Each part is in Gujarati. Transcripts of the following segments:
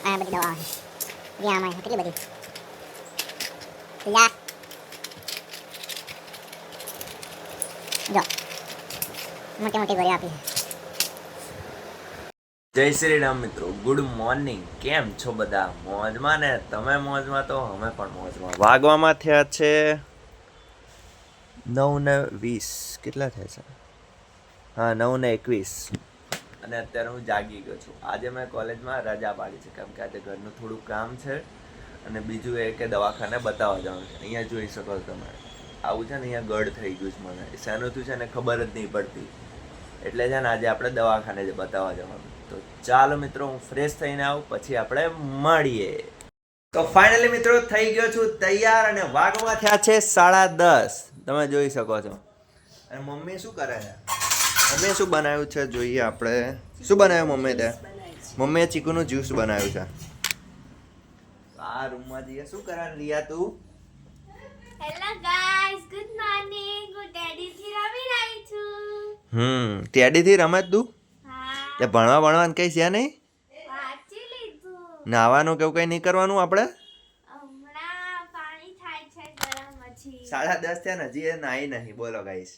આ બધી દવા આવે જે આમાં કેટલી બધી લા જો મોટી મોટી ગોળી આપી. જય શ્રી રામ મિત્રો, ગુડ મોર્નિંગ. કેમ છો બધા? મોજમાં ને? તમે મોજમાં તો અમે પણ મોજમાં. વાગવામાં થયા છે 9:20. કેટલા થયા છે? હા, 9:21. અને અત્યારે હું જાગી ગયો છું. આજે મેં કોલેજમાં રજા પાડી છે કેમ કે આજે ઘરનું થોડું કામ છે અને બીજું એ કે દવાખાને બતાવવા જવાનું છે. અહીંયા જોઈ શકો છો તમે, આવું છે ને અહીંયા ગળ થઈ ગયું છે મને. શેનું થયું છે ને ખબર જ નહીં પડતી. એટલે છે ને આજે આપણે દવાખાને જ બતાવવા જવાનું. તો ચાલો મિત્રો, હું ફ્રેશ થઈને આવું પછી આપણે મળીએ. તો ફાઇનલી મિત્રો થઈ ગયો છું તૈયાર અને વાગવા થયા છે 10:30. તમે જોઈ શકો છો. અને મમ્મી શું કરે છે? મમ્મીએ શું બનાવ્યું છે જોઈએ આપણે. શું બનાવ્યું મમ્મીએ? તે મમ્મીએ ચીકુનું જ્યુસ બનાવ્યું છે. આ રૂમમાં જઈએ. શું કરે રિયા તું? Hello guys, good morning. હું ટેડી થી રમી રહી છું. ટેડી થી રમે તું? હા. તે ભણવાનું કઈ છે નહીં? વાંચી લીધું. નાવાનું કેવું કઈ નહીં કરવાનું આપણે? હમણાં પાણી થાય છે ગરમ પછી. 10:30 થયા ને હજી એ નાહી નહીં. બોલો ગાઈસ.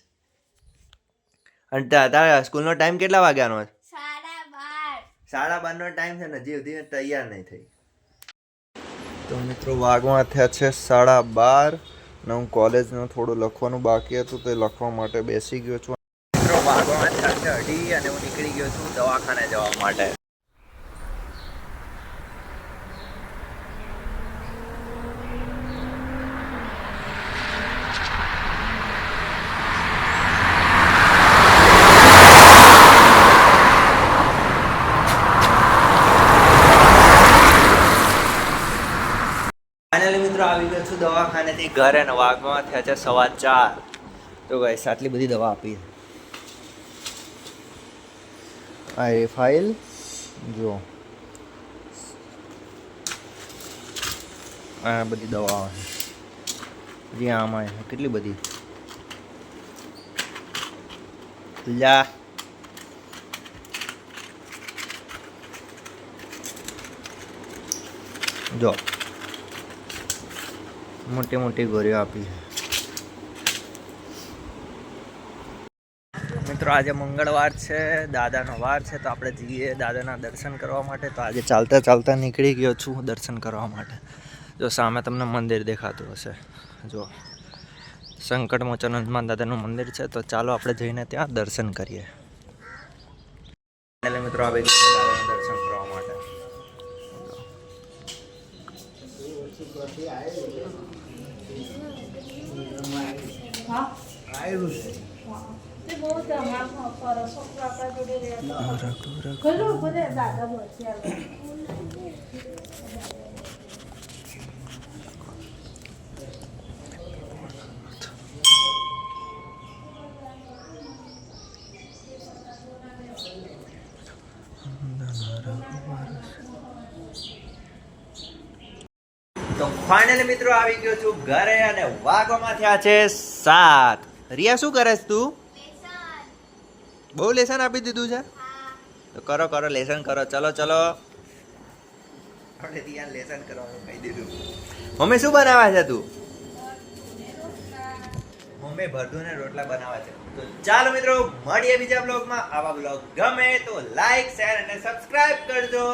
અને તારા સ્કૂલનો ટાઈમ કેટલા વાગ્યાનો છે? 12:30. 12:30 નો ટાઈમ છે ને હજી સુધી તૈયાર નહીં થઈ. તો મિત્રો વાગવા થયા છે 12:30 ને હું કોલેજનું થોડું લખવાનું બાકી હતું તે લખવા માટે બેસી ગયો છું. મિત્રો વાગવા થયા છે 2:30 અને હું નીકળી ગયો છું દવાખાને જવા માટે. ફાઇનલી મિત્રો આવી ગયો છું દવાખાનેથી ઘરે ને વાગવામાં થયા છે 4:15. તો ગાઈસ આટલી બધી દવા આપી. આ એ ફાઇલ જો, આ બધી દવા આવે છે આમાં કેટલી બધી લા. જો મોટી મોટી ગોળીઓ આપી છે. મિત્રો આજે મંગળવાર છે, દાદાનો વાર છે, તો આપણે જઈએ દાદાના દર્શન કરવા માટે. તો આજે ચાલતા ચાલતા નીકળી ગયો છું દર્શન કરવા માટે. જો સામે તમને મંદિર દેખાતું હશે, જો સંકટ મોચન હનુમાન દાદાનું મંદિર છે. તો ચાલો આપણે જઈને ત્યાં દર્શન કરીએ. એટલે મિત્રો આવી દાદાના દર્શન કરવા માટે. તો ફાઇનલી મિત્રો આવી ગયો છું ઘરે અને વાગવામાં થયા છે 7. રિયા શું કરે છે તું? બહુ લેસન આપી દીધું છે? તો કરો કરો લેસન કરો. ચલો ચલો આપણે રિયા લેસન કરવાનું કહી દીધું. મમ્મી શું બનાવે છે તું? મમ્મી ભરતું ને રોટલા બનાવે છે. તો ચાલો મિત્રો મળીએ બીજા બ્લોગમાં. આવા બ્લોગ ગમે તો લાઈક, શેર અને સબસ્ક્રાઇબ કરજો.